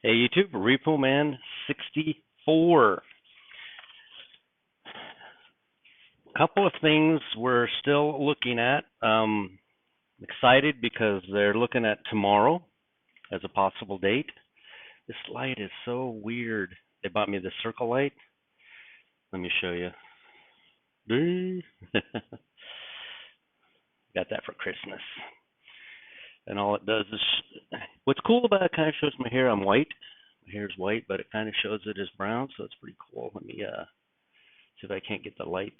Hey YouTube, Repo Man 64. Couple of things we're still looking at. Excited because they're looking at tomorrow as a possible date. This light is so weird. They bought me the circle light. Let me show you. Got that for Christmas. And all it does is, what's cool about it, kind of shows my hair. I'm white. My hair's white, but it kind of shows it as brown, so it's pretty cool. Let me see if I can't get the light.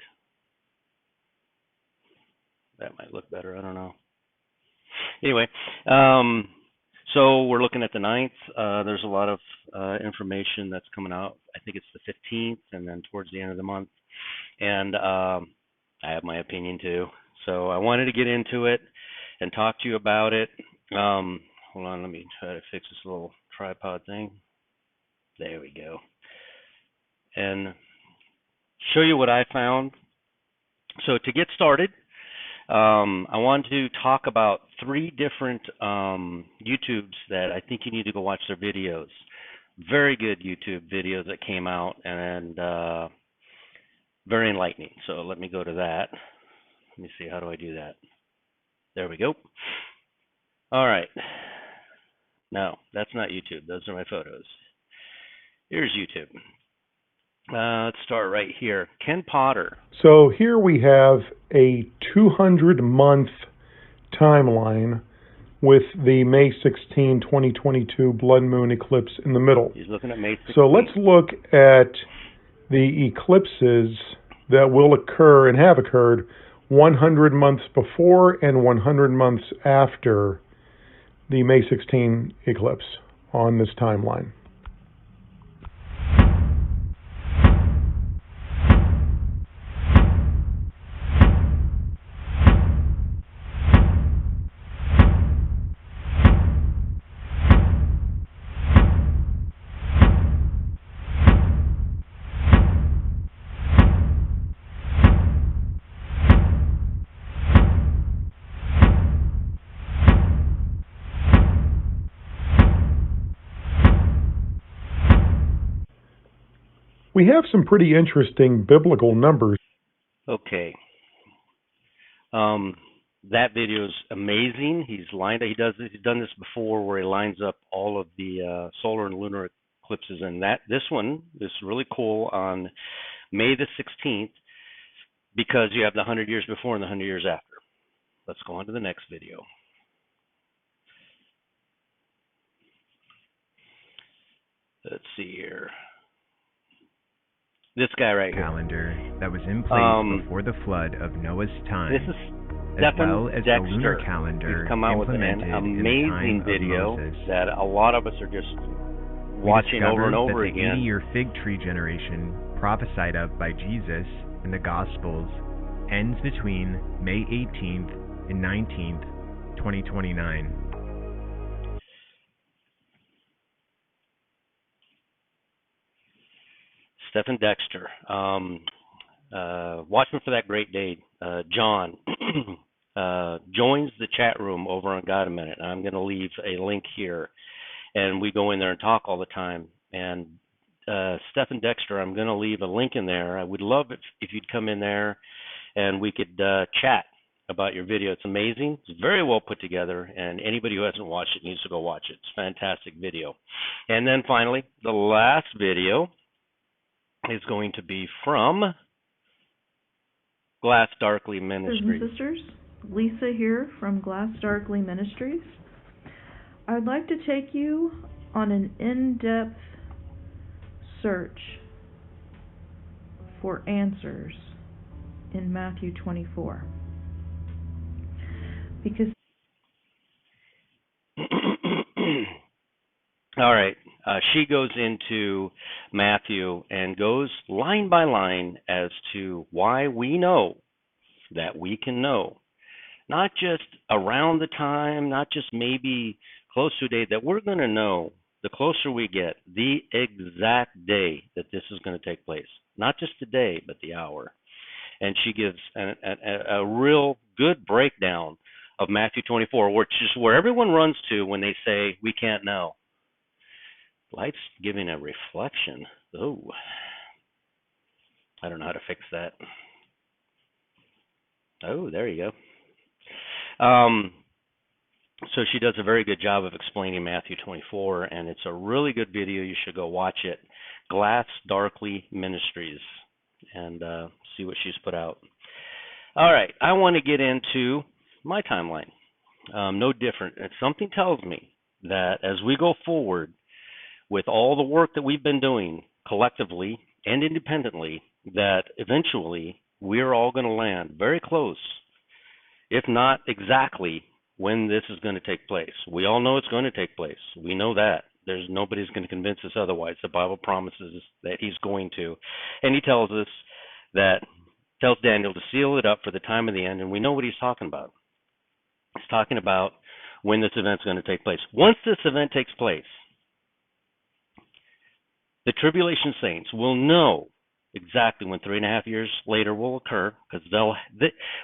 That might look better. I don't know. Anyway, so we're looking at the 9th. There's a lot of information that's coming out. I think it's the 15th, and then towards the end of the month. And I have my opinion too. So I wanted to get into it and talk to you about it. Hold on, let me try to fix this little tripod thing. There we go. And show you what I found. So to get started, I want to talk about 3 different YouTubes that I think you need to go watch their videos. Very good YouTube videos that came out, and very enlightening. So let me go to that. Let me see, how do I do that? There we go. All right. No, that's not YouTube. Those are my photos. Here's YouTube. Let's start right here. Ken Potter. So here we have a 200-month timeline with the May 16, 2022 blood moon eclipse in the middle. He's looking at May 16. So let's look at the eclipses that will occur and have occurred 100 months before and 100 months after the May 16 eclipse on this timeline. We have some pretty interesting biblical numbers. Okay. That video is amazing. He's done this before, where he lines up all of the solar and lunar eclipses, and this one is really cool on May the 16th, because you have the 100 years before and the 100 years after. Let's go on to the next video. Let's see here. This guy right here. Calendar that was in place before the flood of Noah's time. This is as well as the lunar calendar. He's come out with an amazing video that a lot of us are just watching over and over again. The 80-year fig tree generation prophesied of by Jesus in the Gospels ends between May 18th and 19th, 2029. Stephen Dexter, watching for that great day. John joins the chat room over on God a Minute. I'm going to leave a link here, and we go in there and talk all the time. And Stephen Dexter, I'm going to leave a link in there. I would love it if you'd come in there and we could chat about your video. It's amazing. It's very well put together, and anybody who hasn't watched it needs to go watch it. It's a fantastic video. And then finally, the last video is going to be from Glass Darkly Ministries. Brothers and sisters, Lisa here from Glass Darkly Ministries. I'd like to take you on an in-depth search for answers in Matthew 24. Because all right. She goes into Matthew and goes line by line as to why we know that we can know, not just around the time, not just maybe close to a day, that we're going to know the closer we get, the exact day that this is going to take place. Not just the day, but the hour. And she gives a real good breakdown of Matthew 24, which is where everyone runs to when they say we can't know. Light's giving a reflection. Oh, I don't know how to fix that. Oh, there you go. So she does a very good job of explaining Matthew 24, and it's a really good video. You should go watch it. Glass Darkly Ministries, and see what she's put out. All right, I want to get into my timeline. No different. And something tells me that as we go forward with all the work that we've been doing collectively and independently, that eventually we're all going to land very close, if not exactly, when this is going to take place. We all know it's going to take place. We know that. Nobody's going to convince us otherwise. The Bible promises that he's going to. And he tells Daniel to seal it up for the time of the end, and we know what he's talking about. He's talking about when this event's going to take place. Once this event takes place, the tribulation saints will know exactly when 3.5 years later will occur, because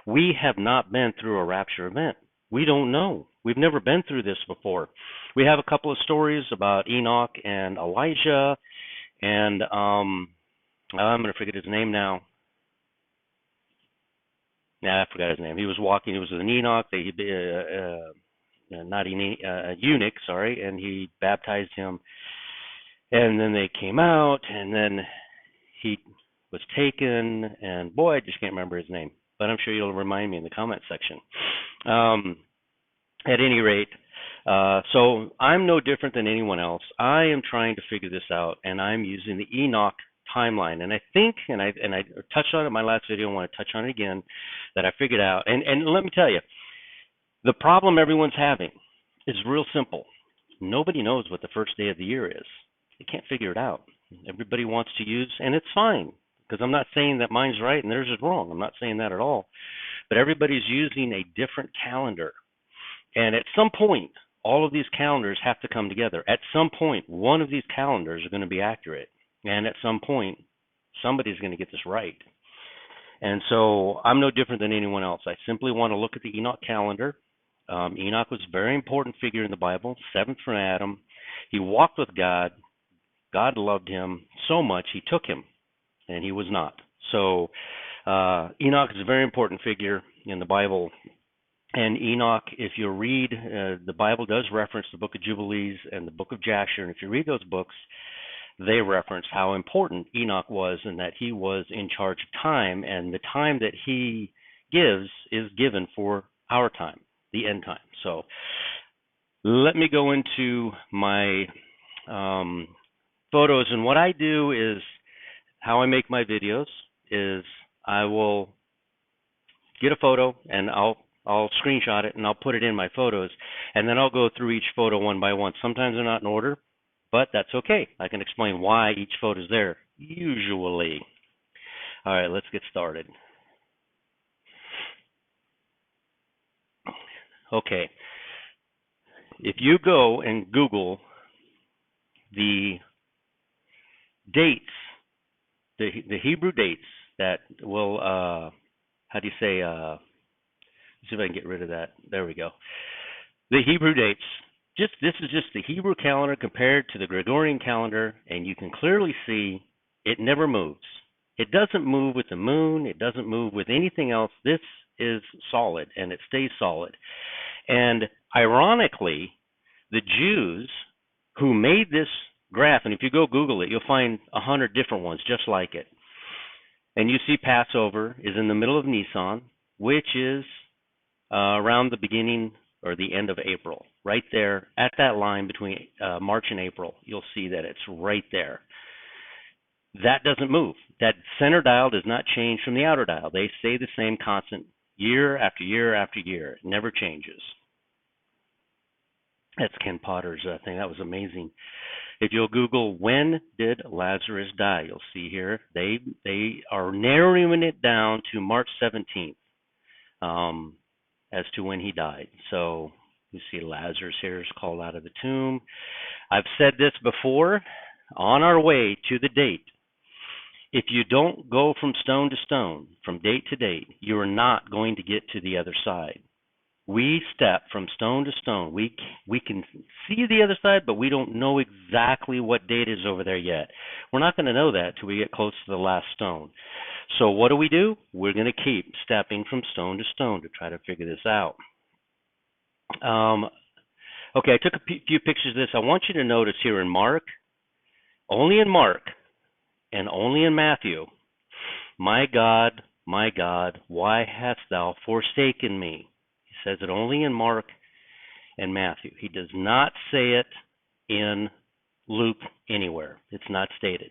we have not been through a rapture event. We don't know. We've never been through this before. We have a couple of stories about Enoch and Elijah, and I'm going to forget his name now. I forgot his name. He was walking. He was with an Enoch. A eunuch, sorry, and he baptized him. And then they came out, and then he was taken, and boy, I just can't remember his name. But I'm sure you'll remind me in the comment section. At any rate, so I'm no different than anyone else. I am trying to figure this out, and I'm using the Enoch timeline. And I think, and I touched on it in my last video, I want to touch on it again, that I figured out. And let me tell you, the problem everyone's having is real simple. Nobody knows what the first day of the year is. They can't figure it out. Everybody wants to use, and it's fine, because I'm not saying that mine's right and theirs is wrong. I'm not saying that at all. But everybody's using a different calendar. And at some point, all of these calendars have to come together. At some point, one of these calendars are going to be accurate. And at some point, somebody's going to get this right. And so I'm no different than anyone else. I simply want to look at the Enoch calendar. Enoch was a very important figure in the Bible, seventh from Adam. He walked with God. God loved him so much, he took him, and he was not. So Enoch is a very important figure in the Bible. And Enoch, if you read, the Bible does reference the book of Jubilees and the book of Jasher. And if you read those books, they reference how important Enoch was and that he was in charge of time. And the time that he gives is given for our time, the end time. So let me go into my photos. And what I do is, how I make my videos is I will get a photo and I'll screenshot it and I'll put it in my photos, and then I'll go through each photo one by one. Sometimes they're not in order, but that's okay. I can explain why each photo is there, usually. All right, let's get started. Okay. If you go and Google the dates, the Hebrew dates that will, how do you say, see if I can get rid of that. There we go. The Hebrew dates. This is just the Hebrew calendar compared to the Gregorian calendar, and you can clearly see it never moves. It doesn't move with the moon. It doesn't move with anything else. This is solid, and it stays solid. And ironically, the Jews who made this graph, and if you go Google it, you'll find 100 different ones just like it. And you see Passover is in the middle of Nisan, which is around the beginning or the end of April, right there at that line between March and April. You'll see that it's right there. That doesn't move. That center dial does not change from the outer dial. They stay the same constant year after year after year. It never changes. That's Ken Potter's thing. That was amazing. If you'll Google when did Lazarus die, you'll see here they are narrowing it down to March 17th. As to when he died. So you see Lazarus here is called out of the tomb. I've said this before, on our way to the date, if you don't go from stone to stone, from date to date, you are not going to get to the other side. We step from stone to stone. We can see the other side, but we don't know exactly what date is over there yet. We're not going to know that till we get close to the last stone. So what do? We're going to keep stepping from stone to stone to try to figure this out. Okay, I took a few pictures of this. I want you to notice here in Mark, only in Mark and only in Matthew, my God, why hast thou forsaken me? He says it only in Mark and Matthew. He does not say it in Luke anywhere. It's not stated.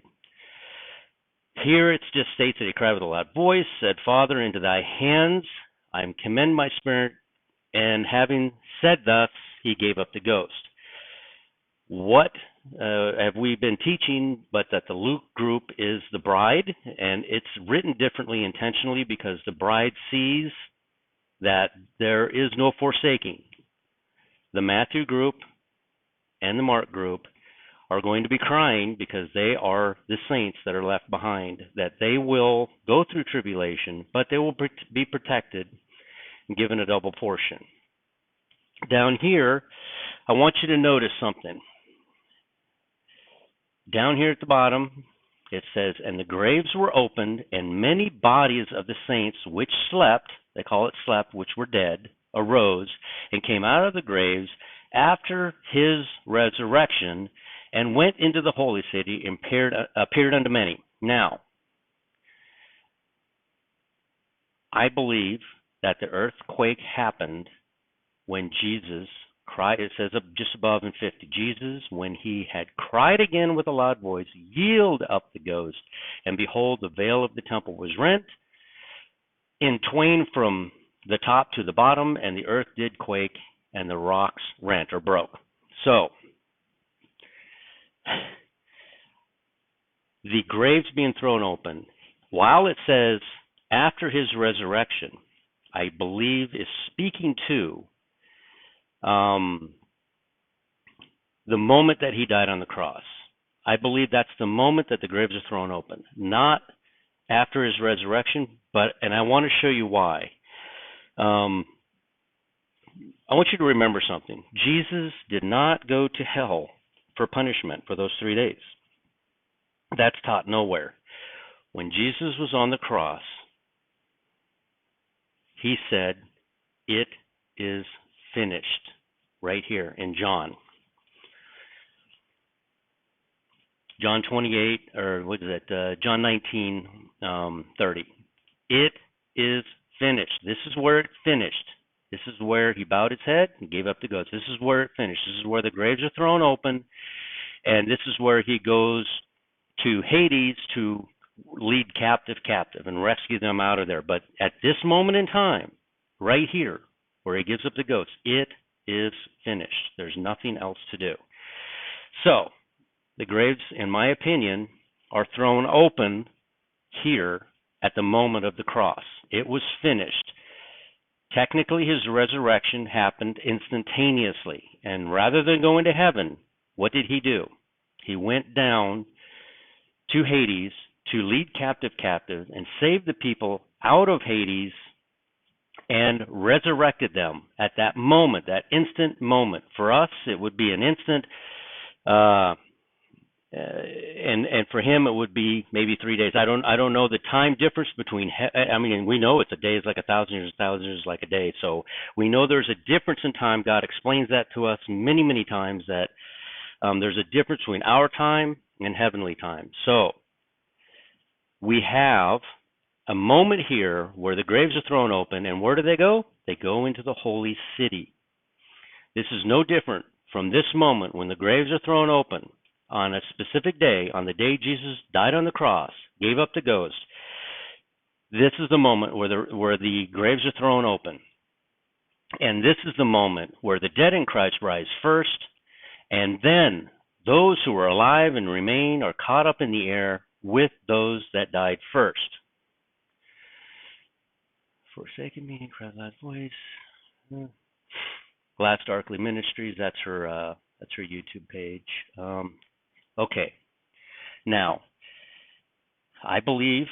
Here it just states that he cried with a loud voice, said, Father, into thy hands I commend my spirit, and having said thus, he gave up the ghost. What have we been teaching but that the Luke group is the bride, and it's written differently intentionally because the bride sees that there is no forsaking. The Matthew group and the Mark group are going to be crying because they are the saints that are left behind, that they will go through tribulation, but they will be protected and given a double portion. Down here, I want you to notice something. Down here at the bottom, it says, and the graves were opened, and many bodies of the saints which slept, they call it slept, which were dead, arose and came out of the graves after his resurrection and went into the holy city and appeared unto many. Now, I believe that the earthquake happened when Jesus cried. It says just above in 50, Jesus, when he had cried again with a loud voice, yielded up the ghost, and behold, the veil of the temple was rent in twain from the top to the bottom, and the earth did quake, and the rocks rent or broke. So, the graves being thrown open, while it says after his resurrection, I believe is speaking to the moment that he died on the cross. I believe that's the moment that the graves are thrown open, not after his resurrection, and I want to show you why. I want you to remember something. Jesus did not go to hell for punishment for those 3 days. That's taught nowhere. When Jesus was on the cross, he said, it is finished, right here in John. John 28, or what is it? John 19:30. It is finished. This is where it finished. This is where he bowed his head and gave up the ghost. This is where it finished. This is where the graves are thrown open, and this is where he goes to Hades to lead captive and rescue them out of there. But at this moment in time, right here, where he gives up the ghost, it is finished. There's nothing else to do. So, the graves, in my opinion, are thrown open here at the moment of the cross. It was finished. Technically, his resurrection happened instantaneously. And rather than going to heaven, what did he do? He went down to Hades to lead captive and save the people out of Hades and resurrected them at that moment, that instant moment. For us, it would be an instant, and for him it would be maybe 3 days. I don't know the time difference between. We know it's a day is like 1,000 years, 1,000 years is like a day. So we know there's a difference in time. God explains that to us many times, that there's a difference between our time and heavenly time. So we have a moment here where the graves are thrown open, and where do they go? They go into the holy city. This is no different from this moment when the graves are thrown open on a specific day, on the day Jesus died on the cross, gave up the ghost. This is the moment where the graves are thrown open. And this is the moment where the dead in Christ rise first, and then those who are alive and remain are caught up in the air with those that died first. Forsaken me, cried loud voice. Glass Darkly Ministries, that's her YouTube page. Okay. Now, I believe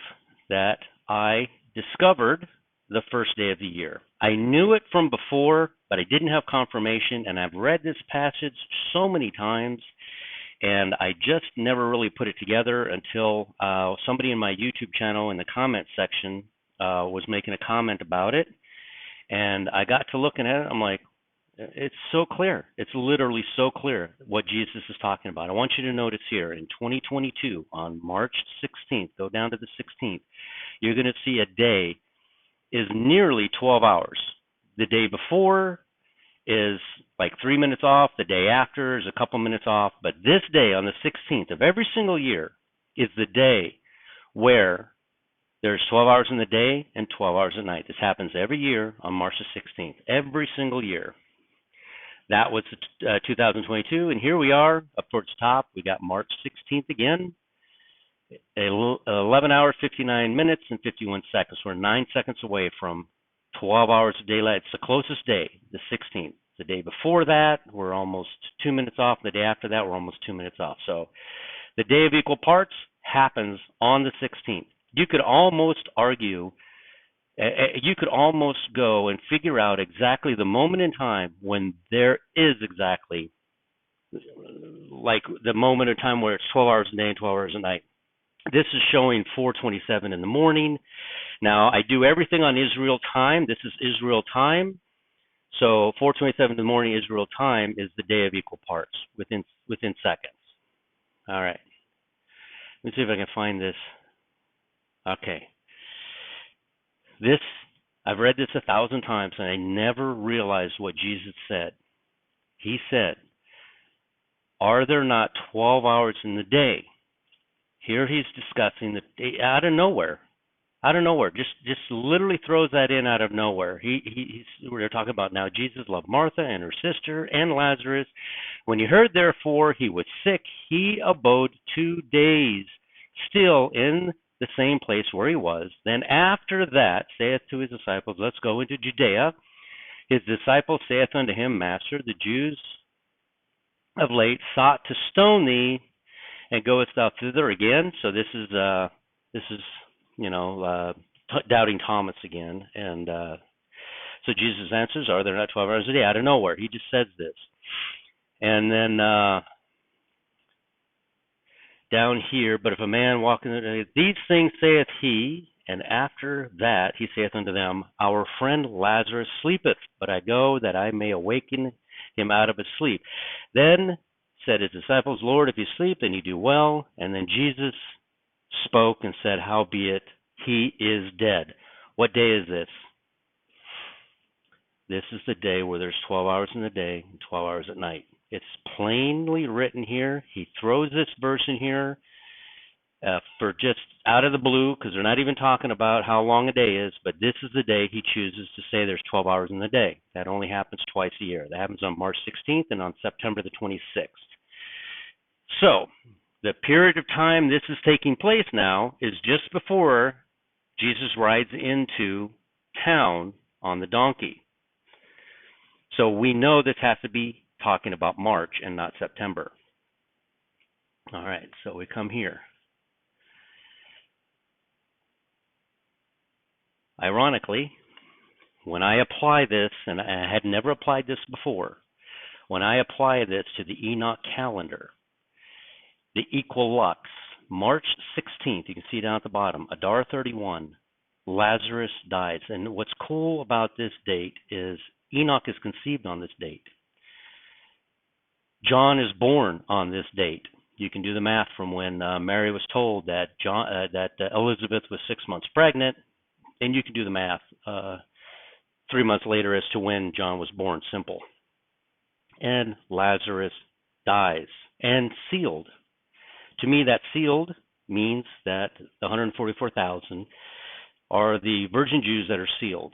that I discovered the first day of the year. I knew it from before, but I didn't have confirmation, and I've read this passage so many times, and I just never really put it together until somebody in my YouTube channel in the comment section was making a comment about it, and I got to looking at it. I'm like, it's so clear. It's literally so clear what Jesus is talking about. I want you to notice here in 2022 on March 16th, go down to the 16th, you're going to see a day is nearly 12 hours. The day before is like 3 minutes off. The day after is a couple minutes off. But this day on the 16th of every single year is the day where there's 12 hours in the day and 12 hours at night. This happens every year on March the 16th, every single year. That was 2022, and here we are up towards the top. We got March 16th again, 11 hours, 59 minutes, and 51 seconds. We're 9 seconds away from 12 hours of daylight. It's the closest day, the 16th. The day before that, we're almost 2 minutes off. The day after that, we're almost 2 minutes off. So the day of equal parts happens on the 16th. You could almost argue, you could almost go and figure out exactly the moment in time when there is exactly like the moment in time where it's 12 hours a day and 12 hours a night. This is showing 4:27 in the morning. Now, I do everything on Israel time. This is Israel time. So 4:27 in the morning Israel time is the day of equal parts within seconds. All right. Let me see if I can find this. Okay. This, I've read this 1,000 times, and I never realized what Jesus said. He said, are there not 12 hours in the day? Here he's discussing the day out of nowhere, just literally throws that in out of nowhere. We're talking about now Jesus loved Martha and her sister and Lazarus. When he heard, therefore, he was sick, he abode 2 days still in the same place where he was. Then after that saith to his disciples, let's go into Judea. His disciples saith unto him, Master, the Jews of late sought to stone thee, and goest thou thither again? So this is doubting Thomas again. And so Jesus answers, are there not 12 hours a day? Out of nowhere. He just says this. And then down here, but if a man walk in the day, these things saith he, and after that he saith unto them, our friend Lazarus sleepeth, but I go that I may awaken him out of his sleep. Then said his disciples, Lord, if he sleep, then he do well. And then Jesus spoke and said, howbeit he is dead. What day is this? This is the day where there's 12 hours in the day and 12 hours at night. It's plainly written here. He throws this verse in here for just out of the blue, because they're not even talking about how long a day is, but this is the day he chooses to say there's 12 hours in the day. That only happens twice a year. That happens on March 16th and on September the 26th. So the period of time this is taking place now is just before Jesus rides into town on the donkey. So we know this has to be talking about March and not September. All right, so we come here. Ironically, when I apply this, and I had never applied this before, when I apply this to the Enoch calendar, the equilux, March 16th, you can see down at the bottom, Adar 31, Lazarus dies. And what's cool about this date is Enoch is conceived on this date. John is born on this date. You can do the math from when Mary was told that Elizabeth was 6 months pregnant, and you can do the math 3 months later as to when John was born. Simple. And Lazarus dies and sealed. To me, that sealed means that the 144,000 are the virgin Jews that are sealed.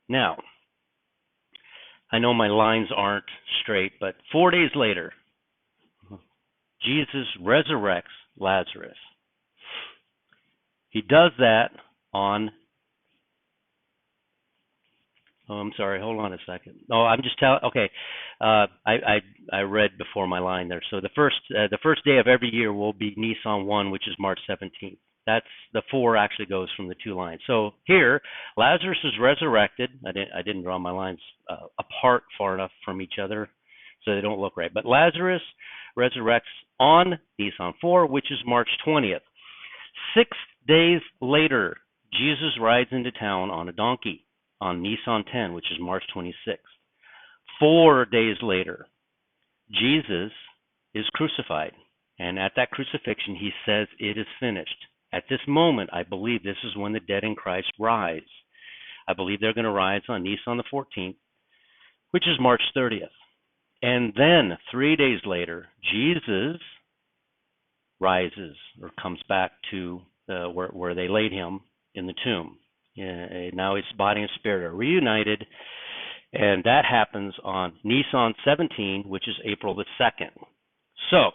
Now, I know my lines aren't straight, but 4 days later, Jesus resurrects Lazarus. He does that on, I'm sorry, hold on a second. I'm just telling, okay, I read before my line there. So the first day of every year will be Nisan 1, which is March 17th. That's the 4 actually goes from the 2 lines. So here, Lazarus is resurrected. I didn't draw my lines apart far enough from each other, so they don't look right. But Lazarus resurrects on Nisan 4, which is March 20th. 6 days later, Jesus rides into town on a donkey on Nisan 10, which is March 26th. 4 days later, Jesus is crucified. And at that crucifixion, he says, "It is finished." At this moment, I believe this is when the dead in Christ rise. I believe they're going to rise on Nisan the 14th, which is March 30th. And then 3 days later, Jesus rises or comes back to where they laid him in the tomb. Now his body and spirit are reunited, and that happens on Nisan 17, which is April the 2nd. So,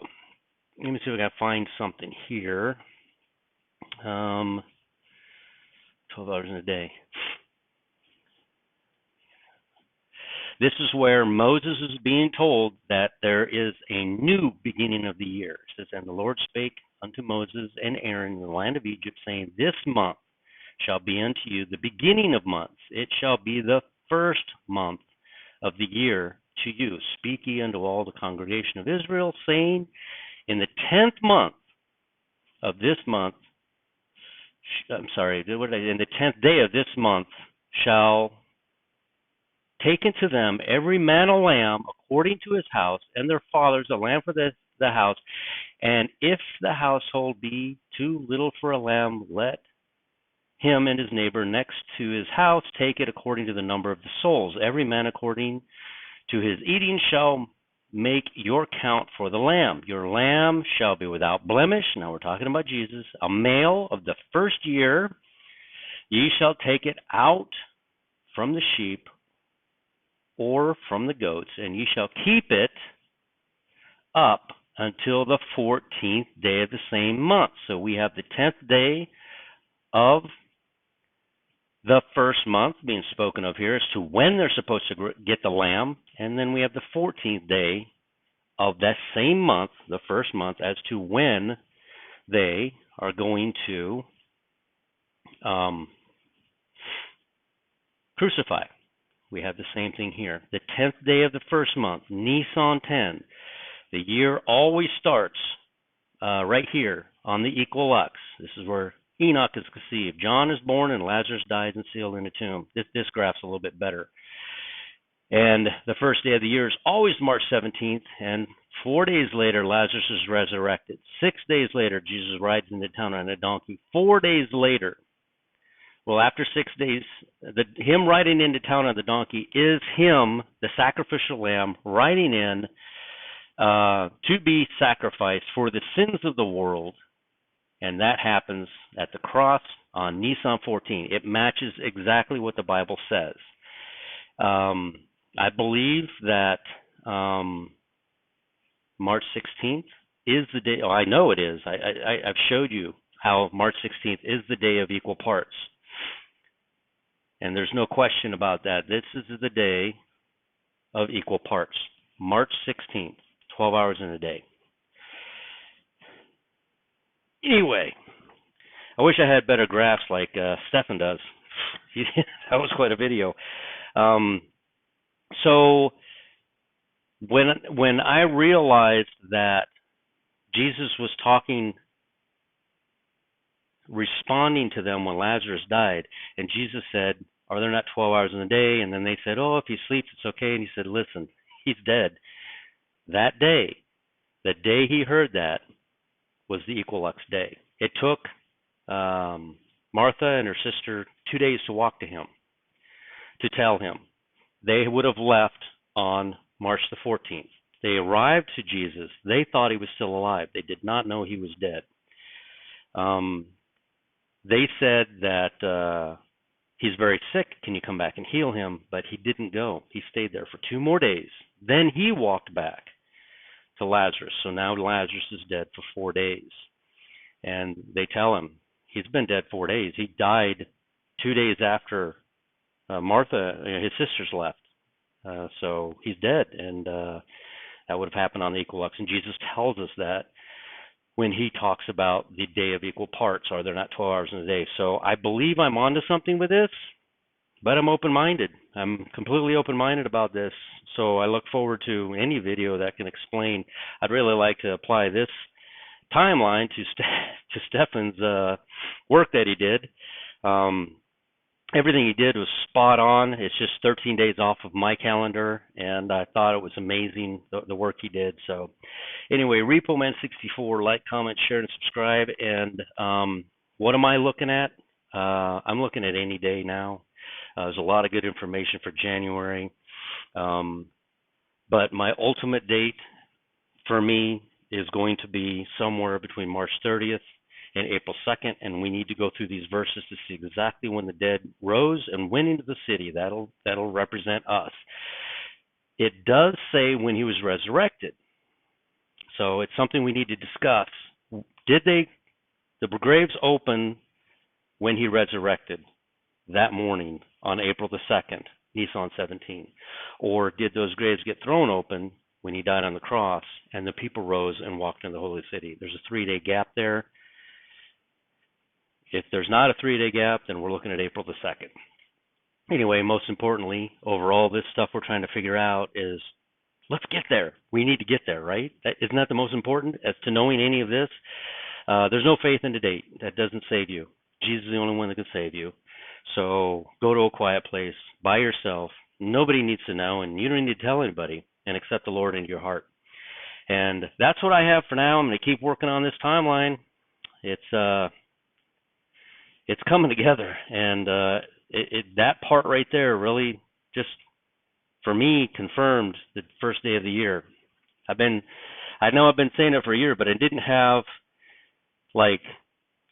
let me see if I can find something here. 12 hours in a day. This is where Moses is being told that there is a new beginning of the year. It says, "And the Lord spake unto Moses and Aaron in the land of Egypt, saying, This month shall be unto you the beginning of months. It shall be the first month of the year to you. Speak ye unto all the congregation of Israel, saying, In the 10th month of this month, in the 10th day of this month shall take unto them every man a lamb according to his house, and their fathers a lamb for the house. And if the household be too little for a lamb, let him and his neighbor next to his house take it according to the number of the souls. Every man according to his eating shall make your count for the lamb. Your lamb shall be without blemish." Now we're talking about Jesus. "A male of the first year. Ye shall take it out from the sheep or from the goats, and ye shall keep it up until the 14th day of the same month." So we have the 10th day of the first month being spoken of here as to when they're supposed to get the lamb, and then we have the 14th day of that same month, the first month, as to when they are going to crucify. We have the same thing here. The 10th day of the first month, Nisan 10. The year always starts right here on the equilux. This is where Enoch is conceived. John is born and Lazarus dies and sealed in a tomb. This graph's a little bit better. And the first day of the year is always March 17th, and 4 days later, Lazarus is resurrected. 6 days later, Jesus rides into town on a donkey. 4 days later, well, after 6 days, him riding into town on the donkey is him, the sacrificial lamb, riding in to be sacrificed for the sins of the world. And that happens at the cross on Nisan 14. It matches exactly what the Bible says. I believe that March 16th is the day. Oh, I know it is. I've showed you how March 16th is the day of equal parts. And there's no question about that. This is the day of equal parts. March 16th, 12 hours in a day. Anyway, I wish I had better graphs like Stefan does. That was quite a video. So when I realized that Jesus was responding to them when Lazarus died, and Jesus said, "Are there not 12 hours in a day?" And then they said, "Oh, if he sleeps, it's okay." And he said, "Listen, he's dead." That day, the day he heard that, was the equilux day. It took Martha and her sister 2 days to walk to him, to tell him. They would have left on March the 14th. They arrived to Jesus. They thought he was still alive. They did not know he was dead. They said that he's very sick. Can you come back and heal him? But he didn't go. He stayed there for 2 more days. Then he walked back to Lazarus. So now Lazarus is dead for 4 days. And they tell him he's been dead 4 days. He died 2 days after Martha, his sisters, left. So he's dead. And that would have happened on the equilux. And Jesus tells us that when he talks about the day of equal parts. Are there not 12 hours in a day? So I believe I'm onto something with this, but I'm open-minded. I'm completely open-minded about this. So I look forward to any video that can explain. I'd really like to apply this timeline to Stefan's work that he did. Everything he did was spot on. It's just 13 days off of my calendar, and I thought it was amazing, the work he did. So anyway, RepoMan64, like, comment, share, and subscribe. And what am I looking at? I'm looking at any day now. There's a lot of good information for January. But my ultimate date for me is going to be somewhere between March 30th and April 2nd, and we need to go through these verses to see exactly when the dead rose and went into the city. That'll represent us. It does say when he was resurrected, so it's something we need to discuss. Did the graves open when he resurrected that morning on April the 2nd, Nisan 17, or did those graves get thrown open when he died on the cross and the people rose and walked into the holy city? There's a 3-day gap there. If there's not a 3-day gap, then we're looking at April the 2nd. Anyway, most importantly, overall, this stuff we're trying to figure out is, let's get there. We need to get there, right? Isn't that the most important as to knowing any of this? There's no faith in the date. That doesn't save you. Jesus is the only one that can save you. So go to a quiet place by yourself. Nobody needs to know, and you don't need to tell anybody, and accept the Lord into your heart. And that's what I have for now. I'm going to keep working on this timeline. It's coming together, and that part right there really just, for me, confirmed the first day of the year. I know I've been saying it for a year, but I didn't have like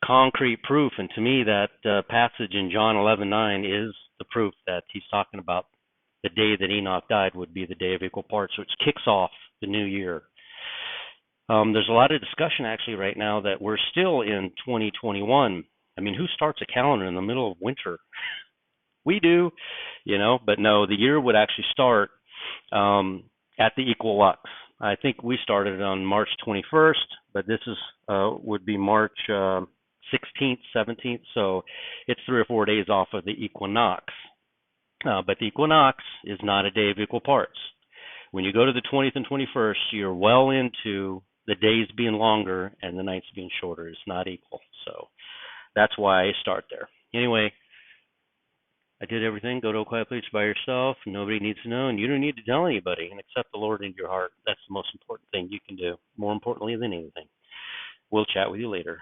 concrete proof, and to me that passage in John 11:9 is the proof that he's talking about. The day that Enoch died would be the day of equal parts, which kicks off the new year. There's a lot of discussion actually right now that we're still in 2021. I mean, who starts a calendar in the middle of winter? We do, but no, the year would actually start at the equinox. I think we started on March 21st, but this would be March 16th, 17th, so it's 3 or 4 days off of the equinox. But the equinox is not a day of equal parts. When you go to the 20th and 21st, you're well into the days being longer and the nights being shorter. It's not equal, so that's why I start there. Anyway, I did everything. Go to a quiet place by yourself. Nobody needs to know, and you don't need to tell anybody, and accept the Lord into your heart. That's the most important thing you can do, more importantly than anything. We'll chat with you later.